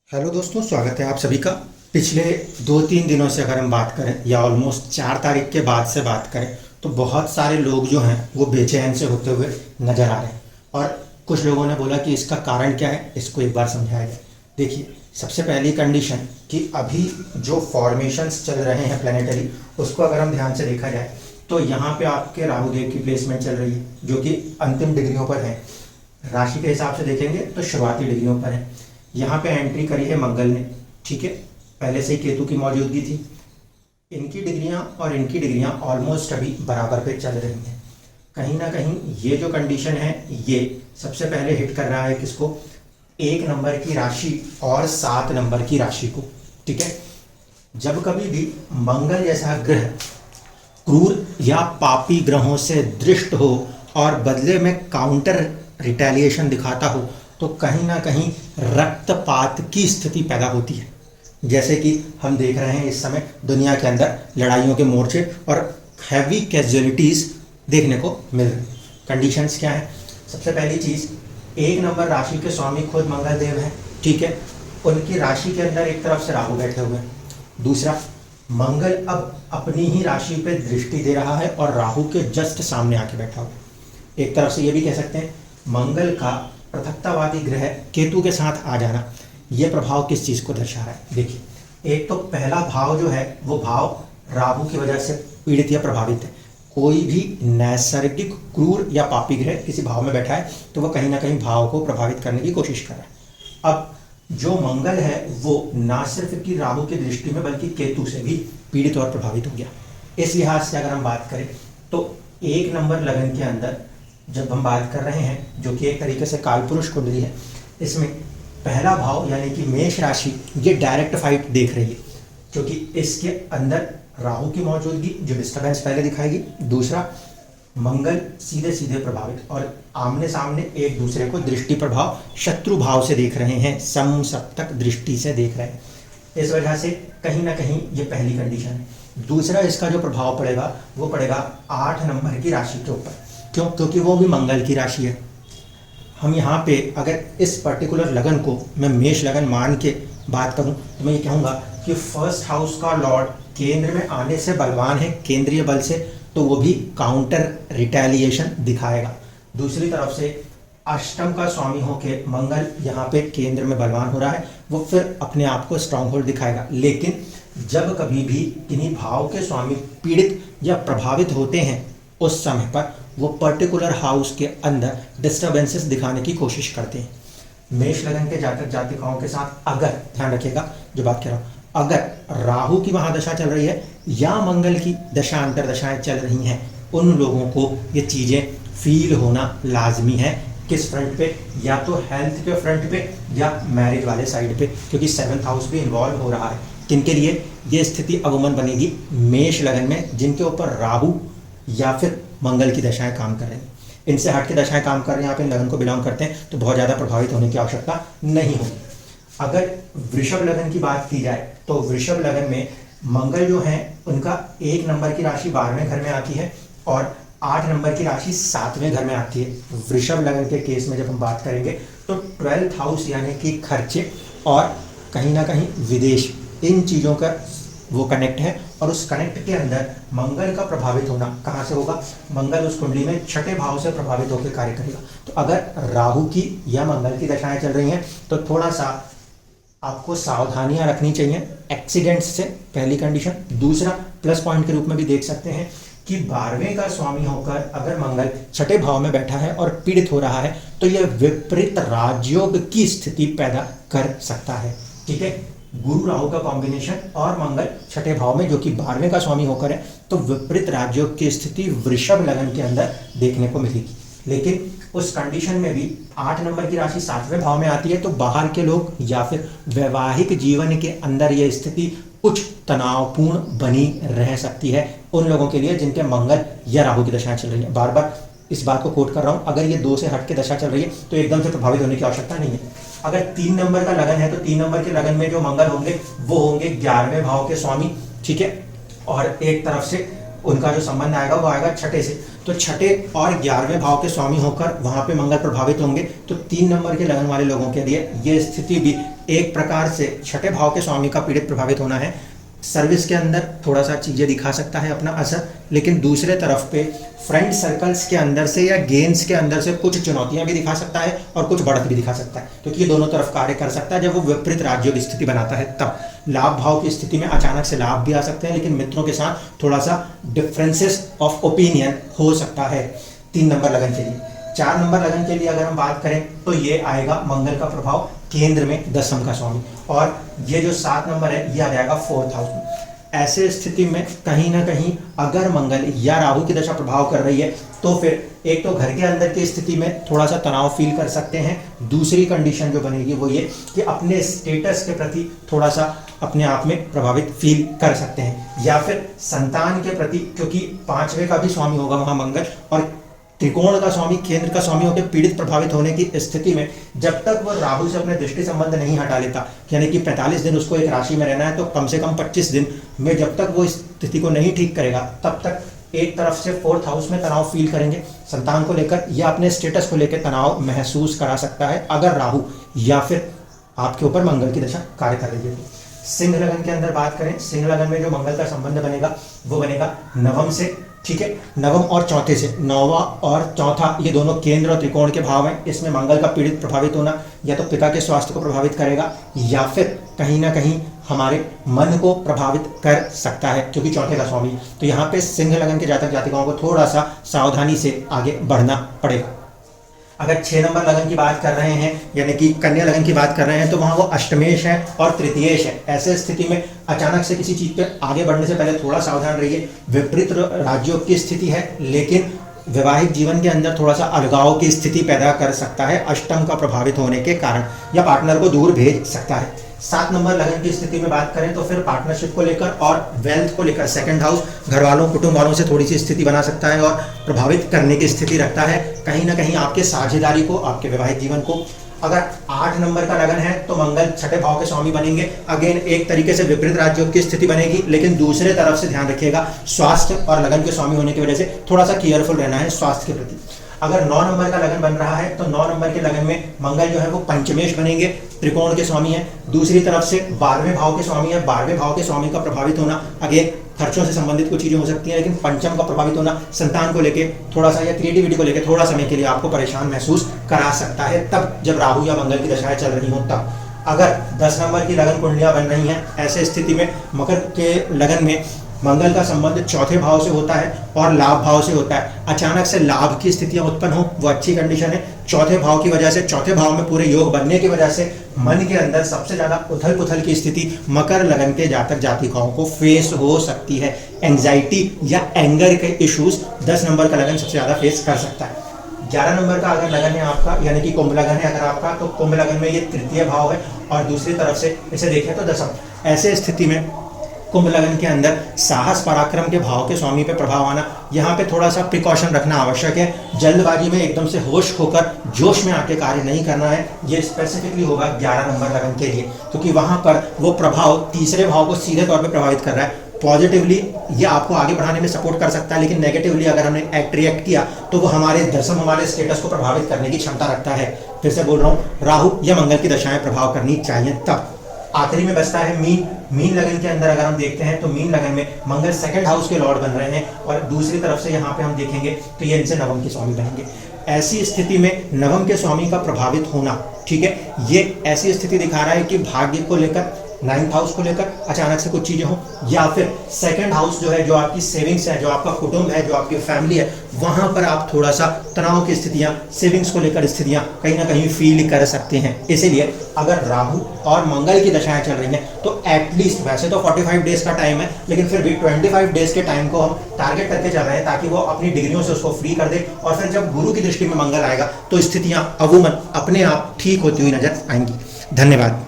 Hello दोस्तों, स्वागत है आप सभी का। पिछले 2-3 दिनों से अगर हम बात करें या ऑलमोस्ट 4 तारीख के बाद से बात करें तो बहुत सारे लोग जो हैं वो बेचैन से होते हुए नज़र आ रहे हैं। और कुछ लोगों ने बोला कि इसका कारण क्या है, इसको एक बार समझाया जाए। देखिए, सबसे पहली कंडीशन कि अभी जो फॉर्मेशंस चल रहे हैं प्लानिटरी, उसको अगर हम ध्यान से देखा जाए तो यहाँ पे आपके राहु देव की प्लेसमेंट चल रही है जो कि अंतिम डिग्रियों पर है। राशि के हिसाब से देखेंगे तो शुरुआती डिग्रियों पर है। यहाँ पे एंट्री करी है मंगल ने, ठीक है। पहले से ही केतु की मौजूदगी थी। इनकी डिग्रियां और इनकी डिग्रियां ऑलमोस्ट अभी बराबर पे चल रही हैं। कहीं ना कहीं ये जो कंडीशन है ये सबसे पहले हिट कर रहा है किसको? 1 नंबर की राशि और 7 नंबर की राशि को, ठीक है। जब कभी भी मंगल जैसा ग्रह क्रूर या पापी ग्रहों से दृष्ट हो और बदले में काउंटर रिटेलिएशन दिखाता हो तो कहीं ना कहीं रक्तपात की स्थिति पैदा होती है। जैसे कि हम देख रहे हैं इस समय दुनिया के अंदर लड़ाइयों के मोर्चे और हैवी कैजुअलिटीज़ देखने को मिल रही। कंडीशंस क्या है? सबसे पहली चीज़, 1 नंबर राशि के स्वामी खुद मंगल देव हैं, ठीक है। उनकी राशि के अंदर एक तरफ से राहु बैठे हुए हैं। दूसरा, मंगल अब अपनी ही राशि पे दृष्टि दे रहा है और राहु के जस्ट सामने आके बैठा हुआ है। एक तरफ से ये भी कह सकते हैं मंगल का पृथकतावादी ग्रह केतु के साथ आ जाना ये प्रभाव किस चीज़ को दर्शा रहा है? देखिए, एक तो पहला भाव जो है वो भाव राहु की वजह से पीड़ित या प्रभावित है। कोई भी नैसर्गिक क्रूर या पापी ग्रह किसी भाव में बैठा है तो वह कहीं ना कहीं भाव को प्रभावित करने की कोशिश कर रहा है। अब जो मंगल है वो ना सिर्फ कि राहु की दृष्टि में बल्कि केतु से भी पीड़ित और प्रभावित हो गया। इस लिहाज से अगर हम बात करें तो 1 नंबर लगन के अंदर जब हम बात कर रहे हैं जो कि एक तरीके से कालपुरुष कुंडली है, इसमें पहला भाव यानी कि मेष राशि ये डायरेक्ट फाइट देख रही है क्योंकि इसके अंदर राहु की मौजूदगी जो डिस्टर्बेंस पहले दिखाएगी। दूसरा, मंगल सीधे सीधे प्रभावित और आमने सामने एक दूसरे को दृष्टि प्रभाव शत्रु भाव से देख रहे हैं, समसप्तक दृष्टि से देख रहे हैं। इस वजह से कहीं ना कहीं ये पहली कंडीशन है। दूसरा, इसका जो प्रभाव पड़ेगा वो पड़ेगा 8 नंबर की राशि के ऊपर। क्यों? क्योंकि वो भी मंगल की राशि है। हम यहाँ पे अगर इस पर्टिकुलर लगन को मैं मेष लगन मान के बात करूँ तो मैं ये कहूँगा कि फर्स्ट हाउस का लॉर्ड केंद्र में आने से बलवान है, केंद्रीय बल से, तो वो भी काउंटर रिटेलिएशन दिखाएगा। दूसरी तरफ से अष्टम का स्वामी होके मंगल यहाँ पे केंद्र में बलवान हो रहा है, वो फिर अपने आप को स्ट्रांग होल्ड दिखाएगा। लेकिन जब कभी भी किन्हीं भाव के स्वामी पीड़ित या प्रभावित होते हैं उस समय पर वो पर्टिकुलर हाउस के अंदर डिस्टर्बेंसेस दिखाने की कोशिश करते हैं। मेष लगन के जातक जातिकाओं के साथ अगर, ध्यान रखिएगा जो बात कह रहा हूँ, अगर राहु की महादशा चल रही है या मंगल की दशा अंतरदशाएं चल रही हैं, उन लोगों को ये चीज़ें फील होना लाजमी है। किस फ्रंट पे? या तो हेल्थ के फ्रंट पे या मैरिज वाले साइड पे, क्योंकि 7th हाउस भी इन्वॉल्व हो रहा है। किनके लिए ये स्थिति अवमन बनेगी? मेष लगन में जिनके ऊपर राहु या फिर मंगल की दशाएं काम कर रही हैं। इनसे हट के दशाएं काम कर रहे हैं, आप इन लगन को बिलोंग करते हैं तो बहुत ज़्यादा प्रभावित होने की आवश्यकता नहीं होगी। अगर वृषभ लगन की बात की जाए तो वृषभ लगन में मंगल जो है उनका 1 नंबर की राशि 12वें घर में आती है और 8 नंबर की राशि 7वें घर में आती है। वृषभ लगन के केस में जब हम बात करेंगे तो 12th हाउस यानी कि खर्चे और कहीं ना कहीं विदेश, इन चीज़ों का वो कनेक्ट है। और उस कनेक्ट के अंदर मंगल का प्रभावित होना कहाँ से होगा? मंगल उस कुंडली में 6ठे भाव से प्रभावित होकर कार्य करेगा। तो अगर राहु की या मंगल की दशाएं चल रही हैं तो थोड़ा सा आपको सावधानियां रखनी चाहिए एक्सीडेंट्स से, पहली कंडीशन। दूसरा, प्लस पॉइंट के रूप में भी देख सकते हैं कि 12वें का स्वामी होकर अगर मंगल 6ठे भाव में बैठा है और पीड़ित हो रहा है तो यह विपरीत राजयोग की स्थिति पैदा कर सकता है, ठीक है। गुरु राहु का कॉम्बिनेशन और मंगल 6ठे भाव में जो कि 12वें का स्वामी होकर है, तो विपरीत राजयोग की स्थिति वृषभ लगन के अंदर देखने को मिलेगी। लेकिन उस कंडीशन में भी 8 नंबर की राशि 7वें भाव में आती है तो बाहर के लोग या फिर वैवाहिक जीवन के अंदर यह स्थिति कुछ तनावपूर्ण बनी रह सकती है उन लोगों के लिए जिनके मंगल या राहु की दशाएं चल रही है। बार बार इस बात को कोट कर रहा हूं, अगर ये 2 से हट के दशा चल रही है तो एकदम से प्रभावित होने की आवश्यकता नहीं है। अगर 3 नंबर का लगन है तो 3 नंबर के लगन में जो मंगल होंगे वो होंगे 11वें भाव के स्वामी, ठीक है। और एक तरफ से उनका जो संबंध आएगा वो आएगा छठे से। तो छठे और 11वें भाव के स्वामी होकर वहां पे मंगल प्रभावित होंगे। तो 3 नंबर के लगन वाले लोगों के लिए ये स्थिति भी एक प्रकार से छठे भाव के स्वामी का पीड़ित प्रभावित होना है। सर्विस के अंदर थोड़ा सा चीज़ें दिखा सकता है अपना असर, लेकिन दूसरे तरफ पे फ्रेंड सर्कल्स के अंदर से या गेम्स के अंदर से कुछ चुनौतियां भी दिखा सकता है और कुछ बढ़त भी दिखा सकता है, क्योंकि ये दोनों तरफ कार्य कर सकता है। जब वो विपरीत राज्यों की स्थिति बनाता है तब लाभ भाव की स्थिति में अचानक से लाभ भी आ सकते हैं, लेकिन मित्रों के साथ थोड़ा सा डिफरेंसेस ऑफ ओपिनियन हो सकता है 3 नंबर लगन के लिए। 4 नंबर लगन के लिए अगर हम बात करें तो ये आएगा मंगल का प्रभाव केंद्र में 10th का स्वामी, और ये जो 7 नंबर है ये आ जाएगा 4th हाउस में। ऐसे स्थिति में कहीं ना कहीं अगर मंगल या राहु की दशा प्रभाव कर रही है तो फिर एक तो घर के अंदर की स्थिति में थोड़ा सा तनाव फील कर सकते हैं। दूसरी कंडीशन जो बनेगी वो ये कि अपने स्टेटस के प्रति थोड़ा सा अपने आप में प्रभावित फील कर सकते हैं, या फिर संतान के प्रति, क्योंकि 5वें का भी स्वामी होगा वहां मंगल और त्रिकोण का स्वामी केंद्र का स्वामी होकर पीड़ित प्रभावित होने की स्थिति में जब तक वो राहु से अपने दृष्टि संबंध नहीं हटा लेता, यानी कि 45 दिन उसको एक राशि में रहना है, तो कम से कम 25 दिन में जब तक वो इस स्थिति को नहीं ठीक करेगा तब तक एक तरफ से 4th हाउस में तनाव फील करेंगे संतान को लेकर, या अपने स्टेटस को लेकर तनाव महसूस करा सकता है अगर राहु या फिर आपके ऊपर मंगल की दशा कार्य कर रही है। सिंह लगन के अंदर बात करें, सिंह लगन में जो मंगल का संबंध बनेगा वो बनेगा 9वें से, ठीक है, 9वें और चौथे से। 9वां और चौथा ये दोनों केंद्र और त्रिकोण के भाव हैं। इसमें मंगल का पीड़ित प्रभावित होना या तो पिता के स्वास्थ्य को प्रभावित करेगा या फिर कहीं ना कहीं हमारे मन को प्रभावित कर सकता है, क्योंकि चौथे का स्वामी। तो यहाँ पे सिंह लगन के जातक जातिकाओं को थोड़ा सा सावधानी से आगे बढ़ना पड़ेगा। अगर 6 नंबर लगन की बात कर रहे हैं, यानी कि कन्या लगन की बात कर रहे हैं, तो वहाँ वो अष्टमेश है और तृतीयेश है। ऐसे स्थिति में अचानक से किसी चीज़ पे आगे बढ़ने से पहले थोड़ा सावधान रहिए। विपरीत राज्यों की स्थिति है, लेकिन वैवाहिक जीवन के अंदर थोड़ा सा अलगाव की स्थिति पैदा कर सकता है अष्टम का प्रभावित होने के कारण, या पार्टनर को दूर भेज सकता है। 7 नंबर लगन की स्थिति में बात करें तो फिर पार्टनरशिप को लेकर और वेल्थ को लेकर 2nd हाउस घर वालों कुटुंब वालों से थोड़ी सी स्थिति बना सकता है और प्रभावित करने की स्थिति रखता है, कहीं ना कहीं आपके साझेदारी को, आपके वैवाहिक जीवन को। अगर 8 नंबर का लगन है तो मंगल छठे भाव के स्वामी बनेंगे। अगेन एक तरीके से विपरीत राज्यों की स्थिति बनेगी, लेकिन दूसरे तरफ से ध्यान रखिएगा स्वास्थ्य और लगन के स्वामी होने की वजह से थोड़ा सा केयरफुल रहना है स्वास्थ्य के प्रति। अगर 9 नंबर का लगन बन रहा है तो 9 नंबर के लगन में मंगल जो है वो पंचमेश बनेंगे, त्रिकोण के स्वामी है। दूसरी तरफ से 12वें भाव के स्वामी है। 12वें भाव के स्वामी का प्रभावित होना अगेन खर्चों से संबंधित कुछ चीजें हो सकती हैं, लेकिन पंचम का प्रभावित होना संतान को लेके थोड़ा सा या क्रिएटिविटी को लेके थोड़ा समय के लिए आपको परेशान महसूस करा सकता है, तब जब राहु या मंगल की दशाएं चल रही हो तब। अगर 10 नंबर की लगन कुंडलियां बन रही हैं, ऐसे स्थिति में मकर के लगन में मंगल का संबंध चौथे भाव से होता है और लाभ भाव से होता है। अचानक से लाभ की स्थितियां उत्पन्न हो वो अच्छी कंडीशन है। चौथे भाव की वजह से, चौथे भाव में पूरे योग बनने की वजह से मन के अंदर सबसे ज्यादा उथल पुथल की स्थिति मकर लगन के जातक जातिकाओं को फेस हो सकती है। एंजाइटी या एंगर के इश्यूज 10 नंबर का लगन सबसे ज्यादा फेस कर सकता है। 11 नंबर का अगर लगन है आपका, यानी कि कुंभ लगन है अगर आपका, तो कुंभ लगन में ये तृतीय भाव है और दूसरी तरफ से इसे देखें तो 10th। ऐसे स्थिति में कुंभ लगन के अंदर साहस पराक्रम के भाव के स्वामी पे प्रभाव आना, यहाँ पे थोड़ा सा प्रिकॉशन रखना आवश्यक है। जल्दबाजी में एकदम से होश खोकर जोश में आके कार्य नहीं करना है। ये स्पेसिफिकली होगा 11 नंबर लगन के लिए, क्योंकि वहां पर वो प्रभाव तीसरे भाव को सीधे तौर पे प्रभावित कर रहा है। पॉजिटिवली ये आपको आगे बढ़ाने में सपोर्ट कर सकता है, लेकिन नेगेटिवली अगर हमने रिएक्ट किया तो वो हमारे दशम, हमारे स्टेटस को प्रभावित करने की क्षमता रखता है। फिर से बोल रहा हूँ, राहु या मंगल की दशाएं प्रभाव करनी चाहिए तब। आखिरी में बचता है मीन। मीन लगन के अंदर अगर हम देखते हैं तो मीन लगन में मंगल 2nd हाउस के लॉर्ड बन रहे हैं और दूसरी तरफ से यहाँ पे हम देखेंगे तो ये इनसे 9वें के स्वामी बनेंगे। ऐसी स्थिति में 9वें के स्वामी का प्रभावित होना, ठीक है, ये ऐसी स्थिति दिखा रहा है कि भाग्य को लेकर, 9th हाउस को लेकर अचानक से कुछ चीजें हो, या फिर 2nd हाउस जो है, जो आपकी सेविंग्स है, जो आपका कुटुंब है, जो आपकी फैमिली है, वहां पर आप थोड़ा सा तनाव की स्थितियां, सेविंग्स को लेकर स्थितियां कहीं ना कहीं फील कर सकते हैं। इसीलिए अगर राहु और मंगल की दशाएं चल रही हैं तो एटलीस्ट, वैसे तो 45 डेज का टाइम है, लेकिन फिर भी 25 डेज के टाइम को हम टारगेट करके चल रहे हैं ताकि वो अपनी डिग्रियों से उसको फ्री कर दे, और फिर जब गुरु की दृष्टि में मंगल आएगा तो स्थितियां अमूमन अपने आप ठीक होती हुई नजर आएंगी। धन्यवाद।